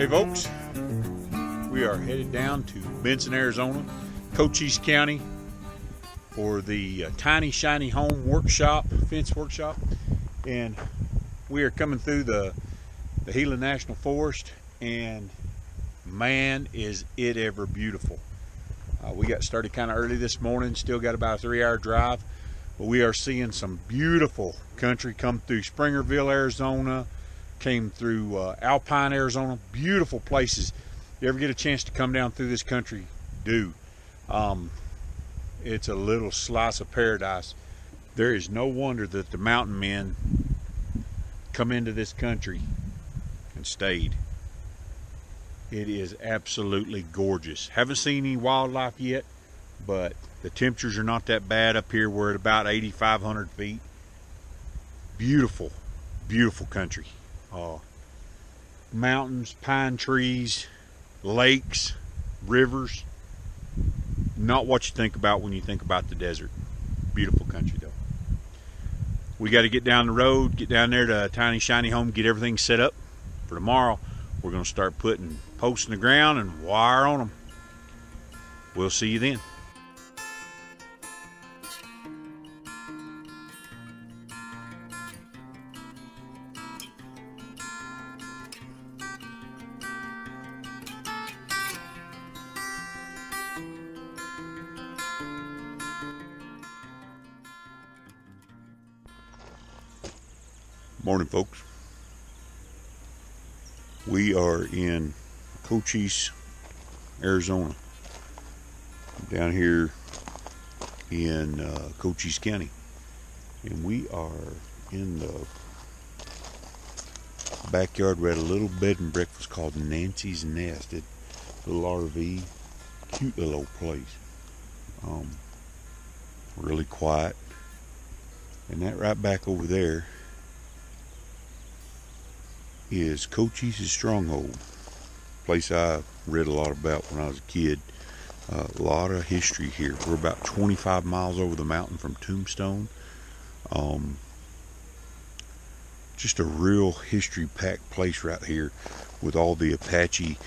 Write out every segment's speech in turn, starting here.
Hey folks, we are headed down to Benson, Arizona, Cochise County for the Tiny Shiny Home workshop, fence workshop, and we are coming through the Gila National Forest, and man is it ever beautiful. We got started kind of early this morning, still got about a 3-hour drive, but we are seeing some beautiful country come through Springerville, Arizona, came through Alpine, Arizona. Beautiful places. If you ever get a chance to come down through this country, do. It's a little slice of paradise. There is no wonder that the mountain men come into this country and stayed. It is absolutely gorgeous. Haven't seen any wildlife yet, but the temperatures are not that bad up here. We're at about 8,500 feet. Beautiful, beautiful country. Mountains, pine trees, lakes, rivers. Not what you think about when you think about the desert. Beautiful country though. We got to get down the road, get down there to Tiny Shiny Home, get everything set up for tomorrow. We're going to start putting posts in the ground and wire on them. We'll see you then. Morning, folks. We are in Cochise, Arizona, down here in Cochise County, and we are in the backyard. We're at a little bed and breakfast called Nancy's Nest. It's a little RV, cute little old place. Really quiet, and that right back over there is Cochise's Stronghold, place I read a lot about when I was a kid. A lot of history here. We're about 25 miles over the mountain from Tombstone. Just a real history-packed place right here, with all the Apache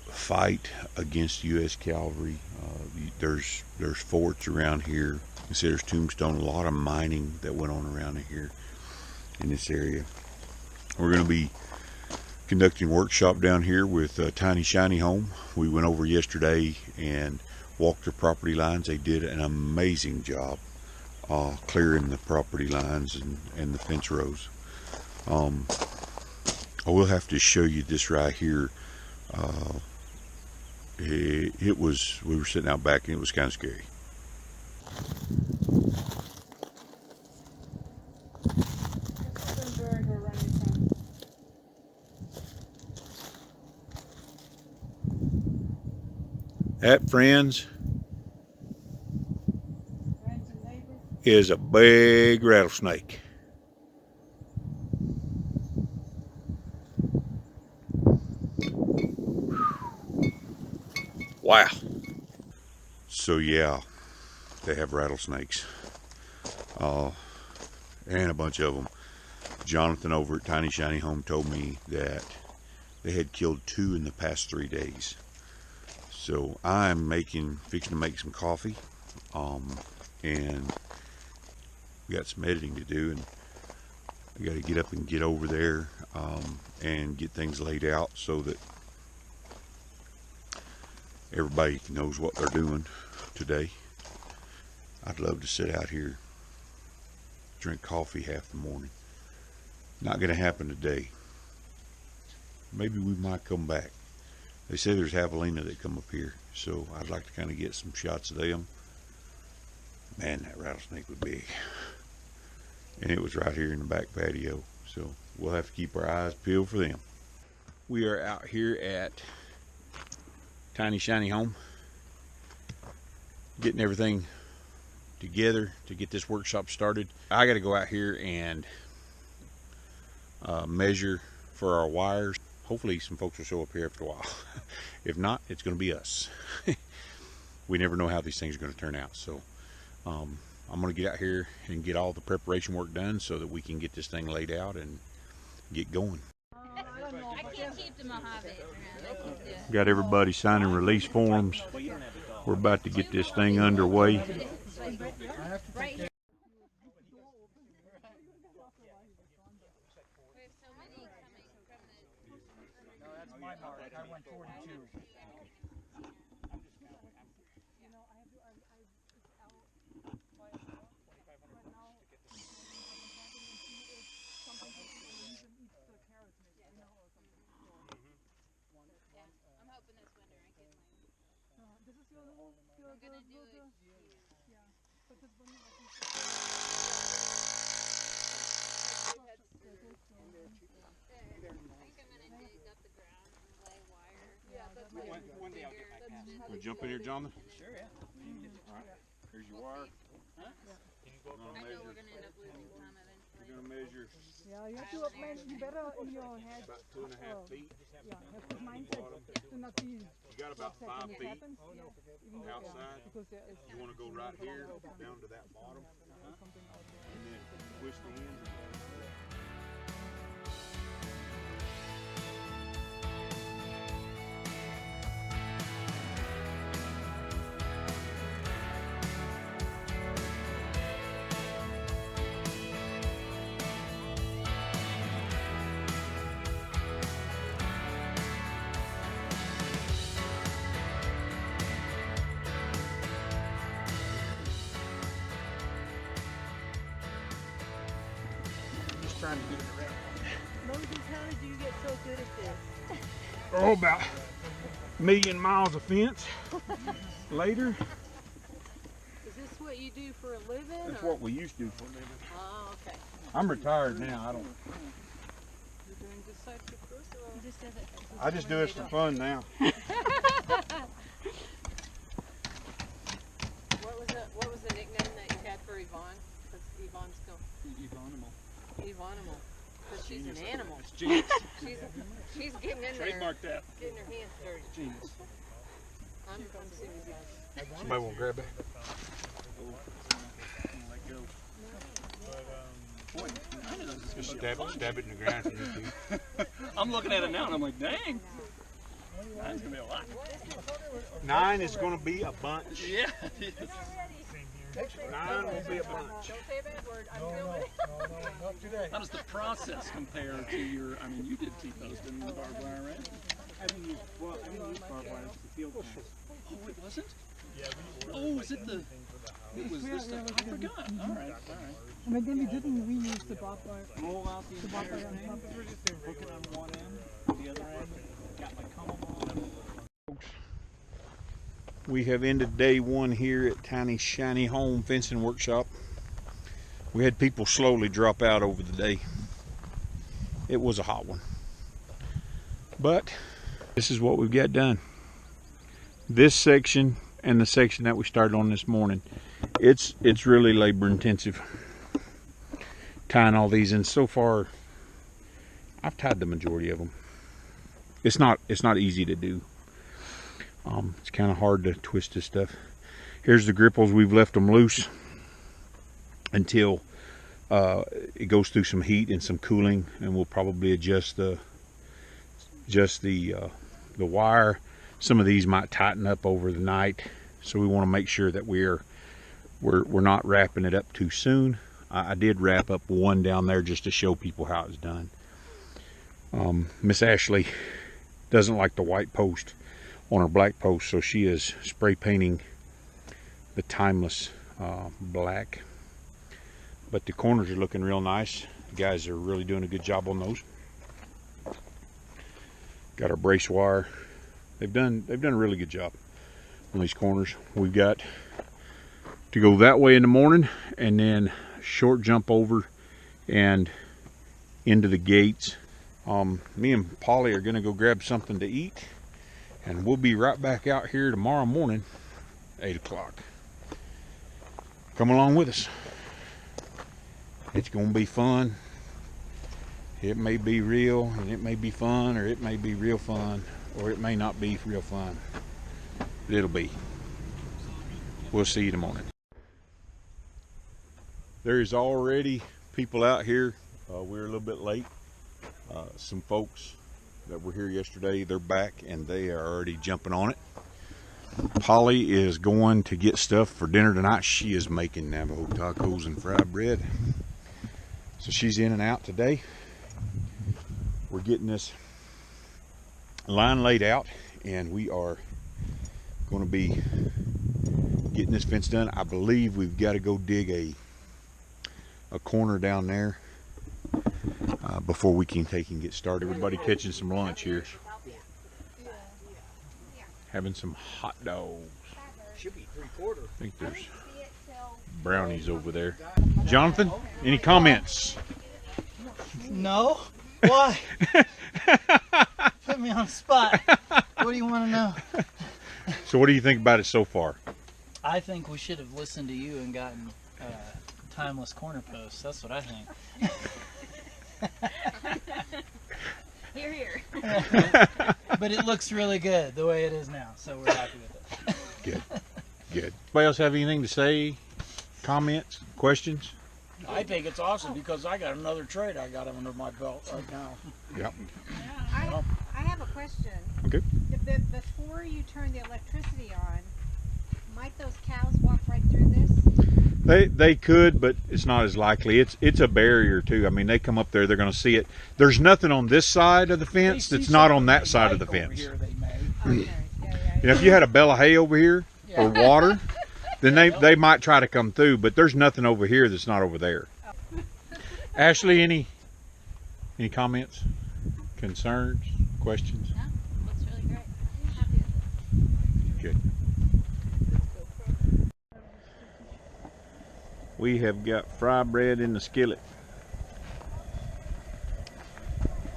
fight against U.S. cavalry. There's forts around here. You see, there's Tombstone. A lot of mining that went on around here in this area. We're going to be conducting a workshop down here with Tiny Shiny Home. We went over yesterday and walked their property lines. They did an amazing job clearing the property lines and the fence rows. I will have to show you this right here. We were sitting out back and it was kind of scary. That, friends, is a big rattlesnake. Wow. So yeah, they have rattlesnakes, and a bunch of them. Jonathan over at Tiny Shiny Home told me that they had killed 2 in the past 3 days. So I'm fixing to make some coffee, and we got some editing to do, and I got to get up and get over there and get things laid out so that everybody knows what they're doing today. I'd love to sit out here, drink coffee half the morning. Not going to happen today. Maybe we might come back. They say there's javelina that come up here, so I'd like to kind of get some shots of them. Man, that rattlesnake was big. And it was right here in the back patio, so we'll have to keep our eyes peeled for them. We are out here at Tiny Shiny Home, getting everything together to get this workshop started. I got to go out here and measure for our wires. Hopefully some folks will show up here after a while. If not, it's going to be us. We never know how these things are going to turn out. So I'm going to get out here and get all the preparation work done so that we can get this thing laid out and get going. I Got everybody signing release forms. We're about to get this thing underway. Wanna jump in here, Jonathan? Sure, yeah. All right. Here's your wire. Huh? I know we're going to end up losing time eventually. You're gonna measure Yeah, you have to man, you better in your head. about 2.5 feet. Yeah, have the mindset to not be You got about 5 feet happens. outside. Because there is You want to go right here down to that bottom, and then twist the ends. Trying to get it around. Moses, how did you get so good at this? Oh, about a million miles of fence later. Is this what you do for a living? That's or? what we used to do for a living. Oh, okay. I'm retired now. You're doing discipleship first or? Just does it. I just do this for fun now. What was the nickname that you had for Yvonne? Because Yvonne's still Yvonne-animal. Because she's an animal. It's genius. She's getting in there. Trademark that. Getting her hands dirty. Genius. I'm serious. Somebody won't grab it. Let go. Boy, Just stab it in the ground. If you need to. I'm looking at it now and I'm like, dang. That's gonna be a lot. 9 is gonna be a bunch. Yeah, it is. 9 will be a bunch. Don't say a bad word. I'm filming. No, not today. How does the process compare to your? I mean, you did T-post in barbed wire, right? I didn't use barbed wire, it's the field fence. Oh, it wasn't. Yeah, Oh, is it the? It was this stuff. I forgot. All right. But then we didn't reuse the barbed wire. roll out the entire thing, hook it on one end, the other end, got my comb on. We have ended day 1 here at Tiny Shiny Home Fencing Workshop. We had people slowly drop out over the day. It was a hot one. But this is what we've got done. This section and the section that we started on this morning, it's really labor intensive. Tying all these in. So far, I've tied the majority of them. It's not easy to do. It's kind of hard to twist this stuff. Here's the gripples. We've left them loose until it goes through some heat and some cooling, and we'll probably adjust the wire. Some of these might tighten up over the night, so we want to make sure that we're not wrapping it up too soon. I did wrap up one down there just to show people how it's done. Miss Ashley doesn't like the white post on her black post, so she is spray painting the timeless black. But the corners are looking real nice. The guys are really doing a good job on those. Got our brace wire. They've done a really good job on these corners. We've got to go that way in the morning and then short jump over and into the gates. Me and Polly are gonna go grab something to eat, and we'll be right back out here tomorrow morning, 8 o'clock. Come along with us. It's gonna be fun. It may be real, and it may be fun, or it may be real fun, or it may not be real fun. But it'll be. We'll see you in the morning. There is already people out here. We're a little bit late. Some folks that were here yesterday, they're back and they are already jumping on it. Polly is going to get stuff for dinner tonight. She is making Navajo tacos and fried bread. So she's in and out today. We're getting this line laid out and we are going to be getting this fence done. I believe we've got to go dig a corner down there before we can take and get started. Everybody catching some lunch here. Having some hot dogs. Should be 3/4. I think there's brownies over there. Jonathan, any comments? No. Why? Put me on the spot. What do you want to know? So what do you think about it so far? I think we should have listened to you and gotten timeless corner posts. That's what I think. Here, here. But it looks really good the way it is now, so we're happy with it. Good, good. Anybody else have anything to say? Comments? Questions? I think it's awesome because I got another trade I got under my belt right now. Yep. I have a question. Okay. Before you turn the electricity on, might those cows walk right through this? They could, but it's not as likely. It's a barrier too. I mean, they come up there, they're going to see it. There's nothing on this side of the fence that's not on that side of the fence. Here they may. Okay. Yeah. And if you had a bale of hay over here or water, then they might try to come through, but there's nothing over here that's not over there. Ashley, any comments, concerns, questions? No, looks really great. I'm happy with it. Good. We have got fry bread in the skillet.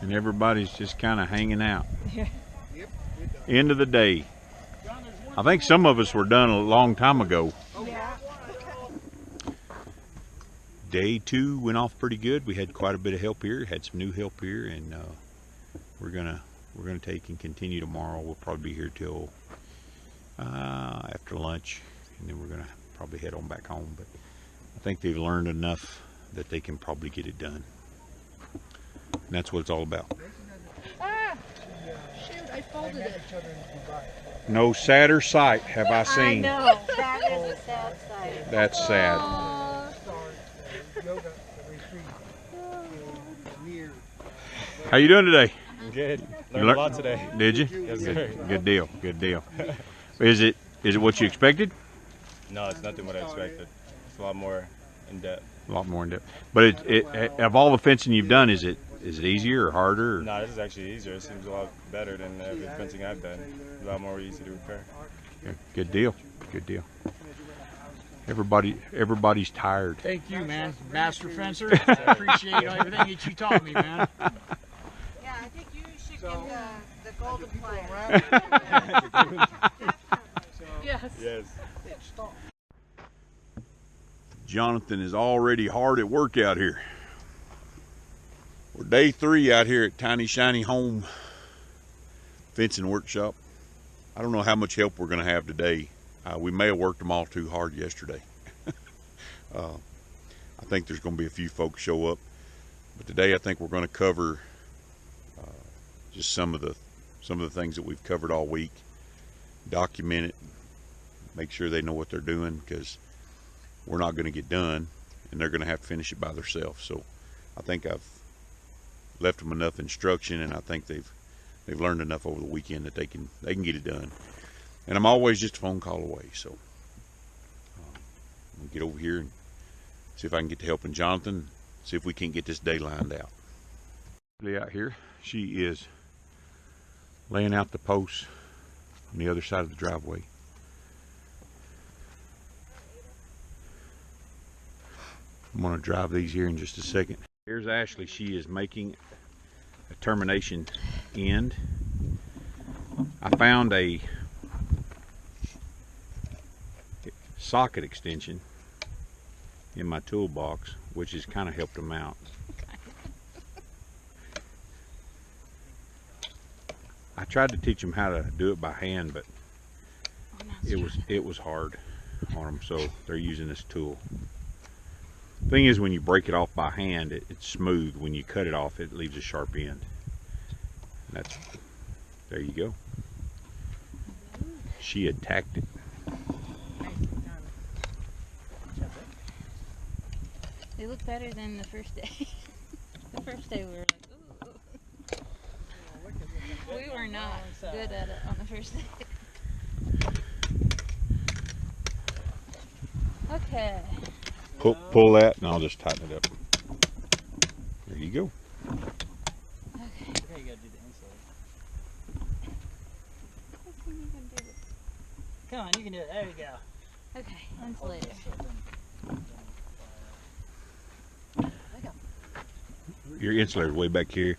And everybody's just kind of hanging out. End of the day. I think some of us were done a long time ago. Yeah. Day 2 went off pretty good. We had quite a bit of help here. Had some new help here, and we're gonna take and continue tomorrow. We'll probably be here till after lunch, and then we're gonna probably head on back home. But I think they've learned enough that they can probably get it done, and that's what it's all about. Shoot, I folded it. No sadder sight have I seen. I know. That is a sad sight. That's sad. How you doing today? Good. You Learned a lot today. Did you? Yes, sir. Good deal. Good deal. Is it what you expected? No, it's nothing what I expected. It's a lot more in depth. A lot more in depth. But of all the fencing you've done, is it easier or harder? Or? No, this is actually easier. It seems a lot better than every fencing I've done. A lot more easy to repair. Good deal. Good deal. Everybody's tired. Thank you, man. Master fencer. I appreciate everything that you taught me, man. Yeah, I think you should get the golden platter. Yes. Yes. Jonathan is already hard at work out here. We're day 3 out here at Tiny Shiny Home Fencing Workshop. I don't know how much help we're going to have today. We may have worked them all too hard yesterday. I think there's going to be a few folks show up, but today I think we're going to cover just some of the things that we've covered all week. Document it, make sure they know what they're doing, because we're not going to get done, and they're going to have to finish it by themselves. So I think I've left them enough instruction, and I think they've learned enough over the weekend that they can get it done. And I'm always just a phone call away. So we'll get over here and see if I can get to helping Jonathan, see if we can get this day lined out. Out here, she is laying out the posts on the other side of the driveway. I'm going to drive these here in just a second. Here's Ashley. She is making a termination end. I found a socket extension in my toolbox, which has kind of helped them out. I tried to teach them how to do it by hand, but it was hard on them, so they're using this tool. Thing is, when you break it off by hand, it's smooth. When you cut it off, it leaves a sharp end. And There you go. She attacked it. They look better than the first day. The first day we were like, ooh. We were not good at it on the first day. Okay. Pull that, and I'll just tighten it up. There you go. Okay, you gotta do the inside. Come on, you can do it. There you go. Okay, insulator. Your insulator's way back here.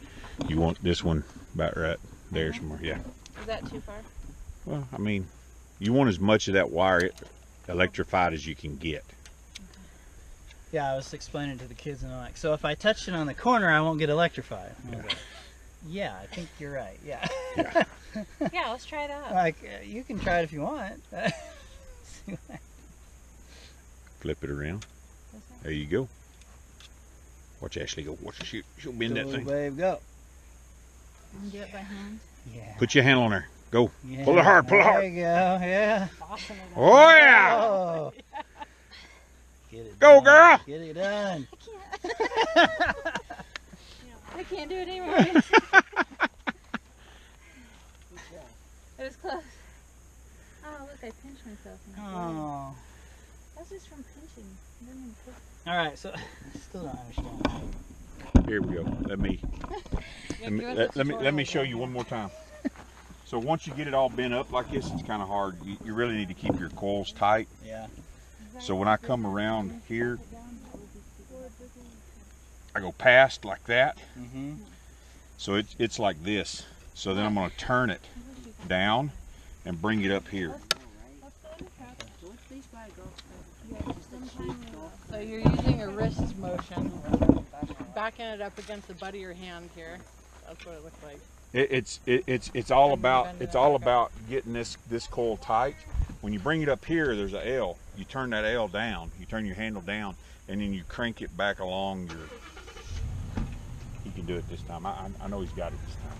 You want this one about right there somewhere. Yeah. Is that too far? Well, I mean, you want as much of that wire electrified as you can get. Yeah, I was explaining to the kids, and I'm like, so if I touch it on the corner, I won't get electrified. And I was like, yeah, I think you're right. Yeah. Yeah. Yeah, let's try that. Like, you can try it if you want. Flip it around. There you go. Watch Ashley go. Watch her. She'll bend that thing. Babe, go. You can do it by hand. Yeah. Put your hand on her. Go. Yeah. Pull it hard. Pull it hard. There you go. Yeah. Oh yeah. Oh. Get it Go, done. girl. Get it done. I can't do it anymore. It was close. Oh, look, I pinched myself. In the belly. Oh. That's just from pinching. I didn't even push. All right, so I still don't understand. Here we go. Let me show you one more time. So once you get it all bent up like this, it's kind of hard. You really need to keep your coils tight. Yeah. So when I come around here, I go past like that. Mm-hmm. So it's like this. So then I'm going to turn it down and bring it up here. So you're using a wrist motion, backing it up against the butt of your hand here. That's what it looks like. It's all about getting this coil tight. When you bring it up here, there's a L. You turn that L down. You turn your handle down, and then you crank it back along your. He can do it this time. I know he's got it this time.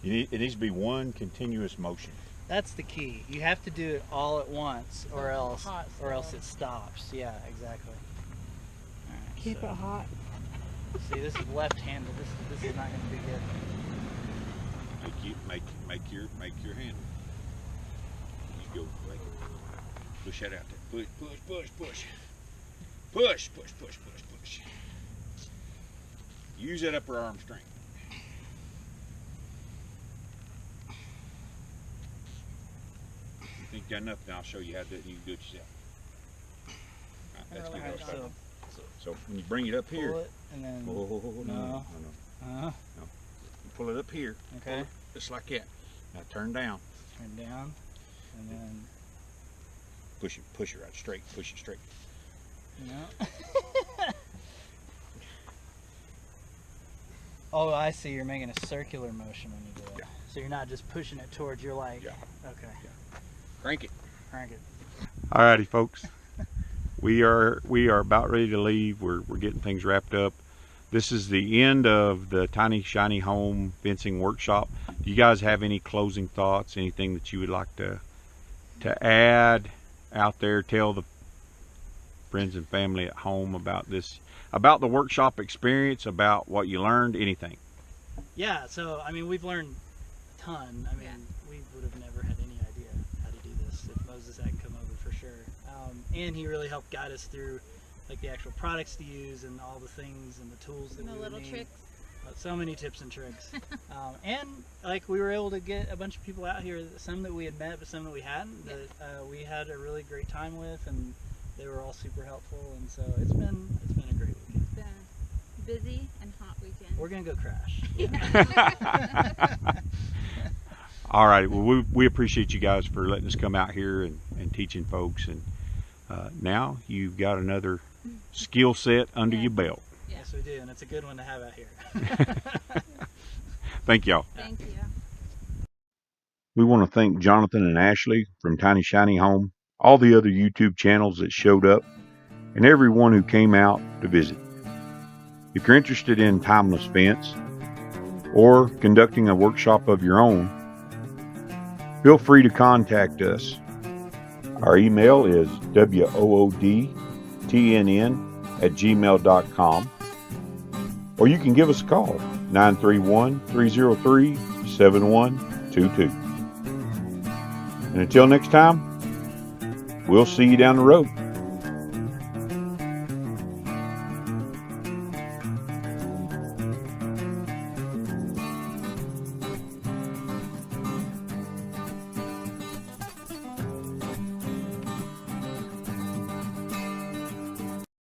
It needs to be one continuous motion. That's the key. You have to do it all at once, or else hot, it stops. Yeah, exactly. All right, Keep it hot. See, this is left-handed. This is not going to be good. Make your handle. You go push that out there. Push. Use that upper arm strength. Think you got enough? Now I'll show you how to do it. You can do it yourself. Right, that's good. So when you bring it up here, Pull it, and then no. uh-huh. You pull it up here. Okay. Just like that. Now turn down. Turn down, and then Push it right straight. Push it straight. no. Oh, I see. You're making a circular motion when you do it. Yeah. So you're not just pushing it towards your like. Yeah. Okay. Yeah. Crank it. Crank it. Alrighty, folks. We are about ready to leave. We're getting things wrapped up. This is the end of the Tiny Shiny Home fencing workshop. Do you guys have any closing thoughts? Anything that you would like to add out there? Tell the friends and family at home about this, about the workshop experience, about what you learned, anything. Yeah. So I mean, we've learned a ton. I mean, we would have never had any idea how to do this if Moses hadn't come over, for sure. And he really helped guide us through like the actual products to use and all the things and the tools that And the we would little need. tricks. So many tips and tricks. And like we were able to get a bunch of people out here, some that we had met but some that we hadn't, that we had a really great time with, and they were all super helpful, and so it's been a great weekend. It's been a busy and hot weekend. We're gonna go crash. All right. Well, we appreciate you guys for letting us come out here and teaching folks. And now you've got another skill set under your belt. Yes, we do, and it's a good one to have out here. Thank y'all. Thank you. We want to thank Jonathan and Ashley from Tiny Shiny Home, all the other YouTube channels that showed up, and everyone who came out to visit. If you're interested in timeless fence or conducting a workshop of your own, feel free to contact us. Our email is woodtnn@gmail.com, or you can give us a call, 931-303-7122. And until next time, we'll see you down the road.